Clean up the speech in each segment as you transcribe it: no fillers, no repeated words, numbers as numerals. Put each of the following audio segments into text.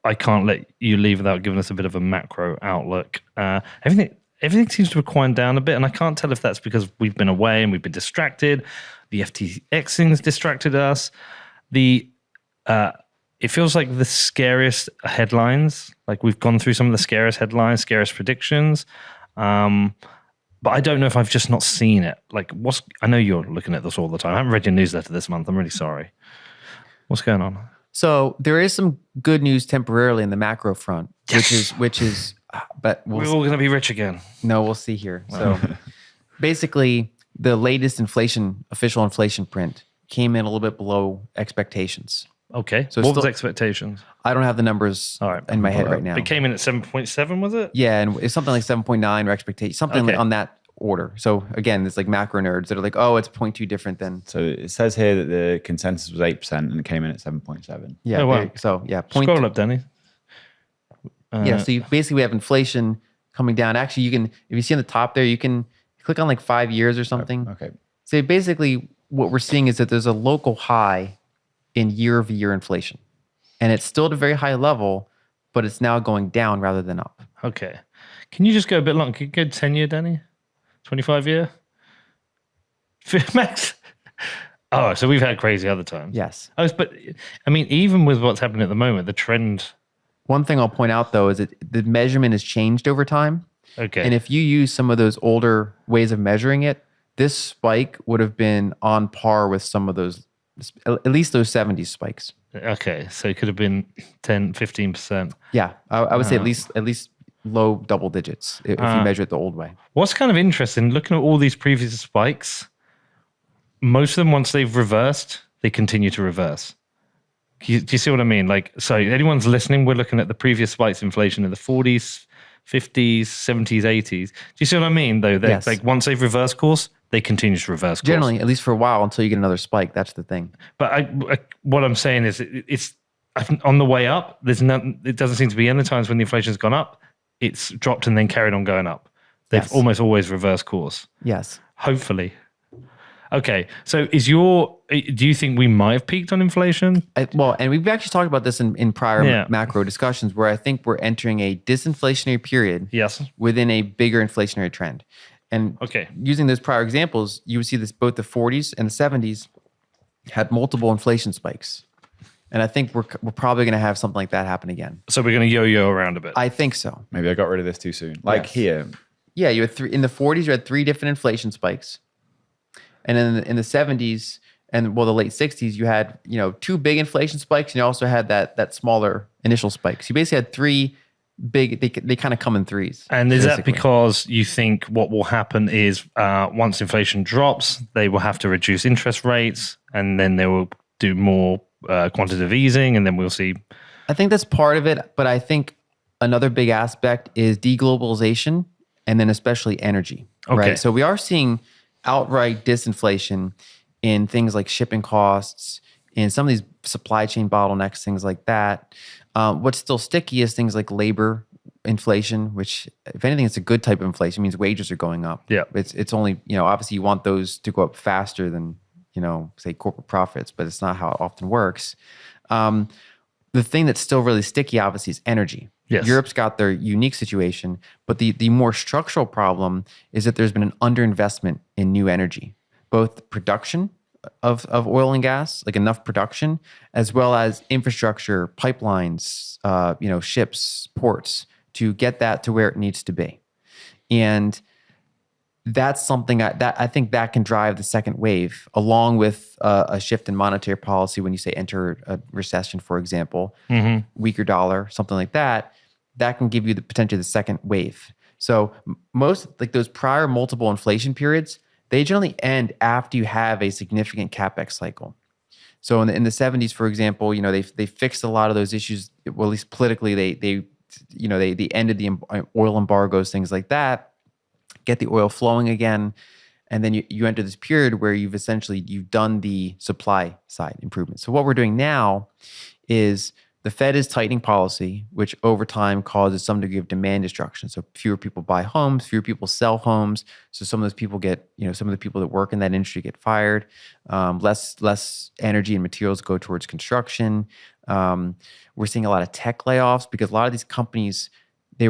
I can't let you leave without giving us a bit of a macro outlook. Everything seems to have quieted down a bit, and I can't tell if that's because we've been away and we've been distracted. The FTX thing's distracted us. It feels like the scariest headlines. Like we've gone through some of the scariest headlines, scariest predictions. But I don't know if I've just not seen it. Like, I know you're looking at this all the time. I haven't read your newsletter this month. I'm really sorry. What's going on? So there is some good news temporarily in the macro front, Yes. which is, but We're all going to be rich again. No, we'll see here. So basically, the latest official inflation print came in a little bit below expectations. Okay. So what was expectations? I don't have the numbers in my head right now. It came in at 7.7, was it? Yeah, and it's something like 7.9 or expectation, something Okay. on that order. So again, it's like macro nerds that are like, oh, it's 0.2 different than. So it says here that the consensus was 8% and it came in at 7.7. Yeah. Oh, wow. So yeah, Scroll up, Danny. Yeah. So basically we have inflation coming down. Actually, you can, if you see on the top there, you can click on like 5 years or something. Okay. So basically what we're seeing is that there's a local high in year-over-year inflation. And it's still at a very high level, but it's now going down rather than up. Okay. Can you just go a bit long? Can you go 10-year, Danny? 25-year? Max? Oh, so we've had crazy other times. Yes. Oh, but I mean, even with what's happening at the moment, the trend... One thing I'll point out, though, is that the measurement has changed over time. Okay. And if you use some of those older ways of measuring it, this spike would have been on par with some of those, at least those 70s spikes. Okay, so it could have been 10, 15%. Yeah, I would say at least low double digits if you measure it the old way. What's kind of interesting, looking at all these previous spikes, most of them, once they've reversed, they continue to reverse. Do you see what I mean? Like, so anyone's listening, we're looking at the previous spikes inflation in the 40s, 50s, 70s, 80s. Do you see what I mean, though? Yes. Like, once they've reversed course, they continue to reverse course. Generally, at least for a while, until you get another spike. That's the thing. But what I'm saying is it's on the way up. It doesn't seem to be any times when the inflation's gone up. It's dropped and then carried on going up. They've almost always reversed course. Yes. Hopefully. Okay. So do you think we might have peaked on inflation? And we've actually talked about this in prior macro discussions where I think we're entering a disinflationary period within a bigger inflationary trend. And using those prior examples, you would see this both the 40s and the 70s had multiple inflation spikes. And I think we're probably going to have something like that happen again. So we're going to yo-yo around a bit. I think so. Maybe I got rid of this too soon. Like here. Yeah, you had in the 40s, you had 3 different inflation spikes. And then in the 70s and the late 60s, you had 2 big inflation spikes, and you also had that smaller initial spike. So you basically had 3 big. They kind of come in threes. And is that because you think what will happen is once inflation drops, they will have to reduce interest rates, and then they will do more quantitative easing, and then we'll see? I think that's part of it, but I think another big aspect is deglobalization, and then especially energy. Okay. Right? So we are seeing outright disinflation in things like shipping costs, in some of these supply chain bottlenecks, things like that. What's still sticky is things like labor inflation, which, if anything, it's a good type of inflation. It means wages are going up. Yeah. It's only, obviously you want those to go up faster than, say corporate profits, but it's not how it often works. The thing that's still really sticky, obviously, is energy. Yes. Europe's got their unique situation, but the more structural problem is that there's been an underinvestment in new energy, both production of oil and gas, like enough production, as well as infrastructure, pipelines, ships, ports, to get that to where it needs to be. And that's something that I think that can drive the second wave, along with a shift in monetary policy. When you say enter a recession, for example, weaker dollar, something like that, that can give you the potentially the second wave. So most, like those prior multiple inflation periods, they generally end after you have a significant CapEx cycle. So in the 70s, for example, they fixed a lot of those issues. Well, at least politically, they ended the oil embargoes, things like that, get the oil flowing again, and then you enter this period where you've done the supply side improvements. So what we're doing now is the Fed is tightening policy, which over time causes some degree of demand destruction. So fewer people buy homes, fewer people sell homes. So some of those people get, some of the people that work in that industry get fired. Less energy and materials go towards construction. We're seeing a lot of tech layoffs because a lot of these companies, a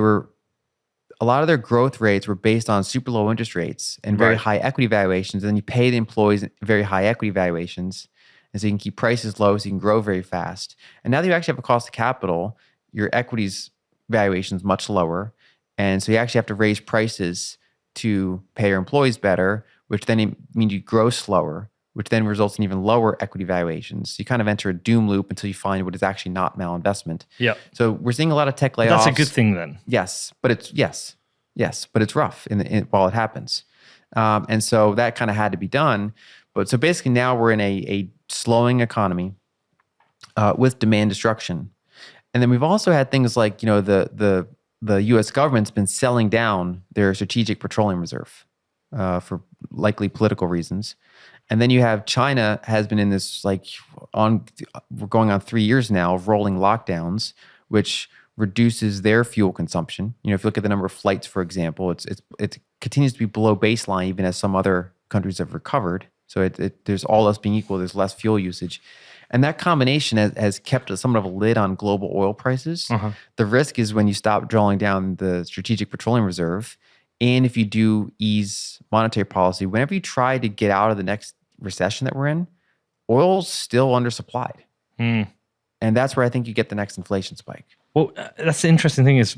lot of their growth rates were based on super low interest rates and very high equity valuations. And then you pay the employees very high equity valuations. And so you can keep prices low so you can grow very fast. And now that you actually have a cost of capital, your equities valuation is much lower. And so you actually have to raise prices to pay your employees better, which then means you grow slower, which then results in even lower equity valuations. So you kind of enter a doom loop until you find what is actually not malinvestment. Yeah. So we're seeing a lot of tech layoffs. That's a good thing then. Yes, but it's but it's rough while it happens. And so that kind of had to be done. But so basically now we're in a slowing economy with demand destruction. And then we've also had things like, the U.S. government's been selling down their strategic petroleum reserve for likely political reasons. And then you have China has been in this we're going on 3 years now of rolling lockdowns, which reduces their fuel consumption. If you look at the number of flights, for example, it continues to be below baseline even as some other countries have recovered. So there's all else being equal, there's less fuel usage. And that combination has kept somewhat of a lid on global oil prices. The risk is when you stop drawing down the strategic petroleum reserve, and if you do ease monetary policy, whenever you try to get out of the next recession that we're in, oil's still undersupplied. And that's where I think you get the next inflation spike. Well, that's the interesting thing is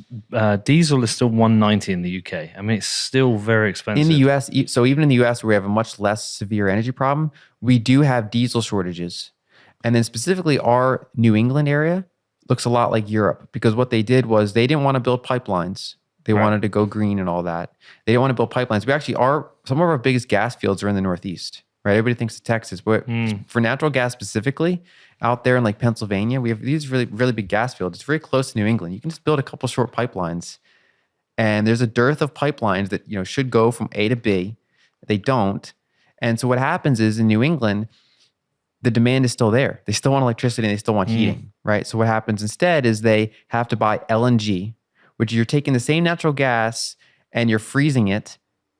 diesel is still $1.90 in the UK. I mean, it's still very expensive. In the US, so even in the US where we have a much less severe energy problem, we do have diesel shortages. And then specifically our New England area looks a lot like Europe because what they did was they didn't want to build pipelines. They wanted to go green and all that. They didn't want to build pipelines. We actually some of our biggest gas fields are in the Northeast, right? Everybody thinks of Texas, but for natural gas specifically, out there in like Pennsylvania, we have these really, really big gas fields. It's very close to New England. You can just build a couple short pipelines, and there's a dearth of pipelines that should go from A to B. They don't, and so what happens is in New England, the demand is still there. They still want electricity and they still want heating, right? So what happens instead is they have to buy LNG, which you're taking the same natural gas and you're freezing it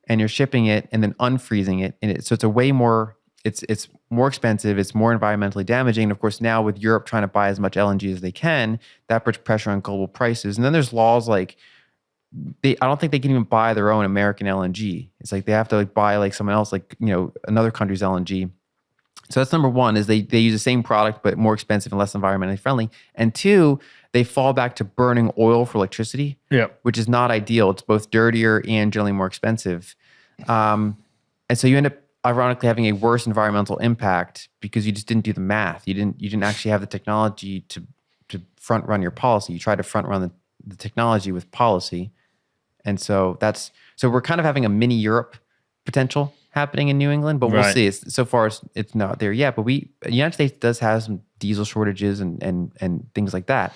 and you're shipping it and then unfreezing it. So it's a way more, it's more expensive. It's more environmentally damaging. And of course, now with Europe trying to buy as much LNG as they can, that puts pressure on global prices. And then there's laws like, I don't think they can even buy their own American LNG. It's like they have to buy someone else, another country's LNG. So that's number one, is they use the same product, but more expensive and less environmentally friendly. And two, they fall back to burning oil for electricity, which is not ideal. It's both dirtier and generally more expensive. And so you end up ironically having a worse environmental impact because you just didn't do the math. You didn't actually have the technology to front run your policy. You tried to front run the technology with policy. And so we're kind of having a mini Europe potential happening in New England, but we'll see. So far, it's not there yet. But the United States does have some diesel shortages and things like that.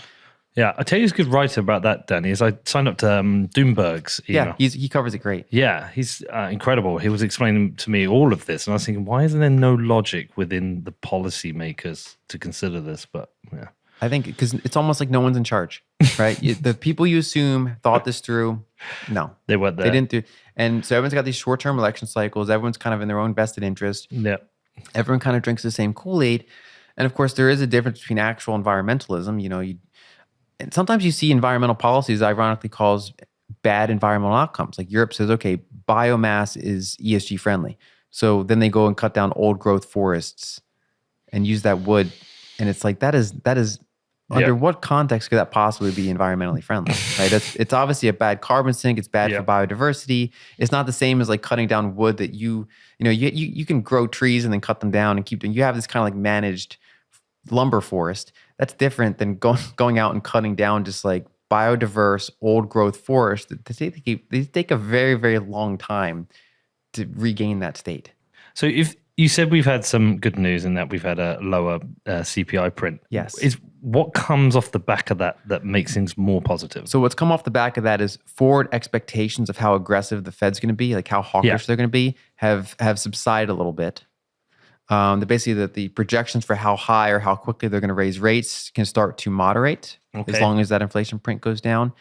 Yeah, I tell you, he's a good writer about that, Danny. Is I signed up to Doomberg's email. Yeah, he covers it great. Yeah, he's incredible. He was explaining to me all of this, and I was thinking, why isn't there no logic within the policymakers to consider this? But yeah, I think because it's almost like no one's in charge, right? The people you assume thought this through, no, they weren't there. They didn't do. And so everyone's got these short-term election cycles. Everyone's kind of in their own vested interest. Yeah, everyone kind of drinks the same Kool-Aid, and of course, there is a difference between actual environmentalism. And sometimes you see environmental policies ironically cause bad environmental outcomes. Like Europe says, okay, biomass is ESG friendly. So then they go and cut down old growth forests and use that wood. And it's like, that is under what context could that possibly be environmentally friendly, right? It's obviously a bad carbon sink. It's bad for biodiversity. It's not the same as like cutting down wood that you can grow trees and then cut them down and keep them. You have this kind of like managed lumber forest. That's different than going out and cutting down just like biodiverse old growth forest. They take a very, very long time to regain that state. So if you said we've had some good news in that we've had a lower CPI print. Yes. Is what comes off the back of that makes things more positive? So what's come off the back of that is forward expectations of how aggressive the Fed's going to be, like how hawkish they're going to be, have subsided a little bit. Basically the projections for how high or how quickly they're going to raise rates can start to moderate as long as that inflation print goes down.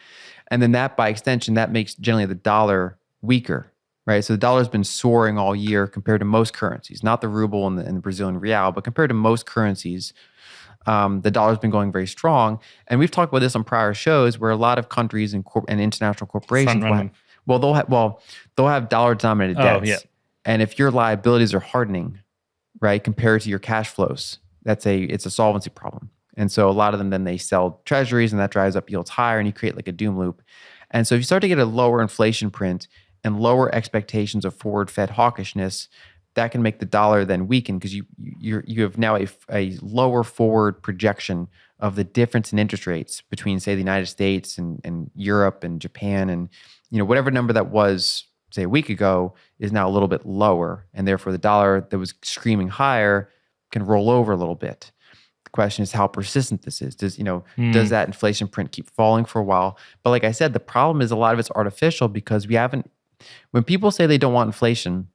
And then that, by extension, that makes generally the dollar weaker, right? So the dollar's been soaring all year compared to most currencies, not the ruble and the Brazilian real, but compared to most currencies, the dollar's been going very strong. And we've talked about this on prior shows where a lot of countries and international corporations they'll have dollar-denominated debts. Yeah. And if your liabilities are hardening, right, compared to your cash flows, it's a solvency problem. And so a lot of them, then they sell treasuries and that drives up yields higher and you create like a doom loop. And so if you start to get a lower inflation print and lower expectations of forward Fed hawkishness, that can make the dollar then weaken because you have now a lower forward projection of the difference in interest rates between, say, the United States and Europe and Japan, and whatever number that was, say, a week ago is now a little bit lower, and therefore the dollar that was screaming higher can roll over a little bit. The question is how persistent this is. Does that inflation print keep falling for a while? But like I said, the problem is a lot of it's artificial because when people say they don't want inflation,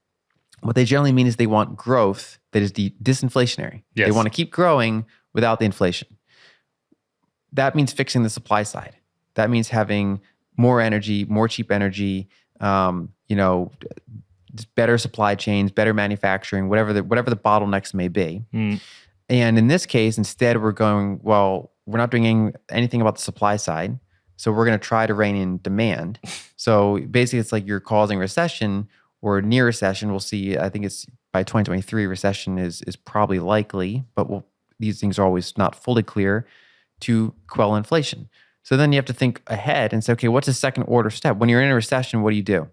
what they generally mean is they want growth that is disinflationary. Yes. They want to keep growing without the inflation. That means fixing the supply side. That means having more energy, more cheap energy, better supply chains, better manufacturing, whatever the bottlenecks may be. And in this case, instead, we're going, well, we're not doing anything about the supply side. So we're going to try to rein in demand. So basically, it's like you're causing recession or near recession. We'll see. I think it's by 2023, recession is probably likely, but these things are always not fully clear to quell inflation. So then you have to think ahead and say, okay, what's the second order step? When you're in a recession, what do?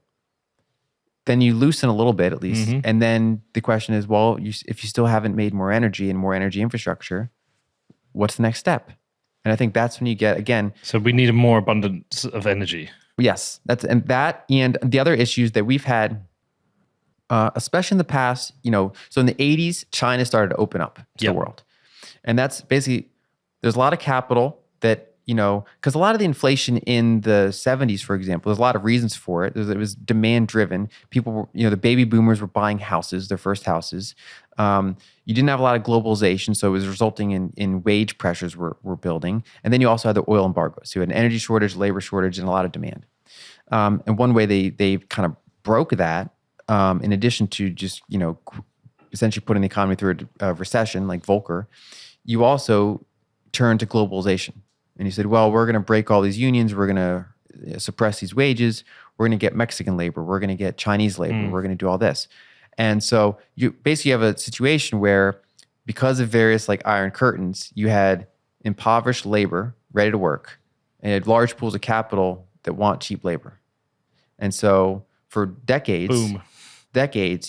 Then you loosen a little bit at least. Mm-hmm. And then the question is, well, if you still haven't made more energy and more energy infrastructure, what's the next step? And I think that's when you get, again. So we need a more abundance of energy. Yes. And the other issues that we've had, especially in the past, so in the 80s, China started to open up to the world. And that's basically, there's a lot of capital that, because a lot of the inflation in the 70s, for example, there's a lot of reasons for it. It was demand driven. People were, the baby boomers were buying houses, their first houses. You didn't have a lot of globalization, so it was resulting in wage pressures were building. And then you also had the oil embargo. So you had an energy shortage, labor shortage, and a lot of demand. And one way they kind of broke that, in addition to just, essentially putting the economy through a recession like Volcker, you also turned to globalization. And you said, well, we're going to break all these unions. We're going to suppress these wages. We're going to get Mexican labor. We're going to get Chinese labor. We're going to do all this. And so you basically have a situation where because of various like iron curtains, you had impoverished labor ready to work and you had large pools of capital that want cheap labor. And so for decades,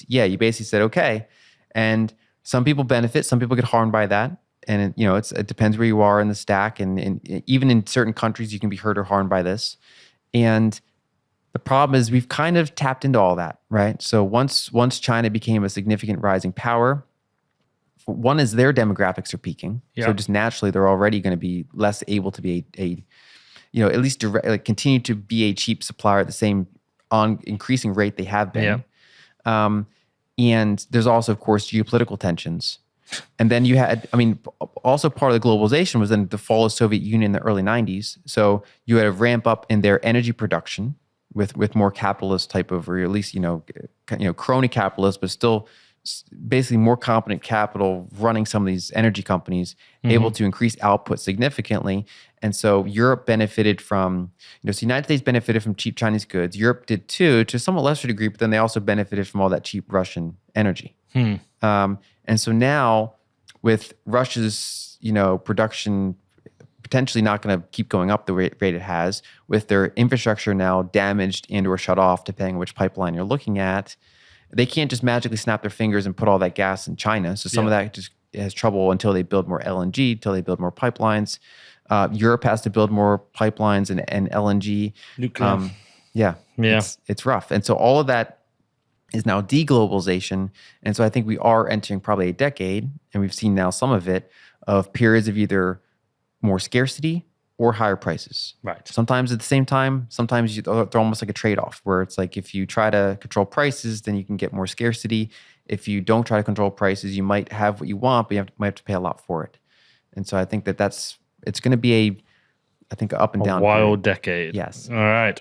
you basically said, okay. And some people benefit, some people get harmed by that. And it depends where you are in the stack, and even in certain countries, you can be hurt or harmed by this. And the problem is we've kind of tapped into all that, right? So once China became a significant rising power, one is their demographics are peaking. Yeah. So just naturally, they're already going to be less able to be at least continue to be a cheap supplier at the same increasing rate they have been. Yeah. And there's also, of course, geopolitical tensions. And then you had, also part of the globalization was then the fall of Soviet Union in the early 90s. So you had a ramp up in their energy production with more capitalist type of, or at least, crony capitalist, but still basically more competent capital running some of these energy companies, able to increase output significantly. And so Europe benefited from, so the United States benefited from cheap Chinese goods. Europe did too, to a somewhat lesser degree, but then they also benefited from all that cheap Russian energy. And so now with Russia's, production potentially not going to keep going up the rate it has, with their infrastructure now damaged and or shut off, depending on which pipeline you're looking at, they can't just magically snap their fingers and put all that gas in China. So some of that just has trouble until they build more LNG, until they build more pipelines. Europe has to build more pipelines and LNG. Nuclear. It's rough. And so all of that is now deglobalization. And so I think we are entering probably a decade, and we've seen now some of it, of periods of either more scarcity or higher prices. Right. Sometimes at the same time, sometimes they're almost like a trade-off where it's like if you try to control prices, then you can get more scarcity. If you don't try to control prices, you might have what you want, but might have to pay a lot for it. And so I think it's going to be a up and A down wild period. decade. Yes. All right.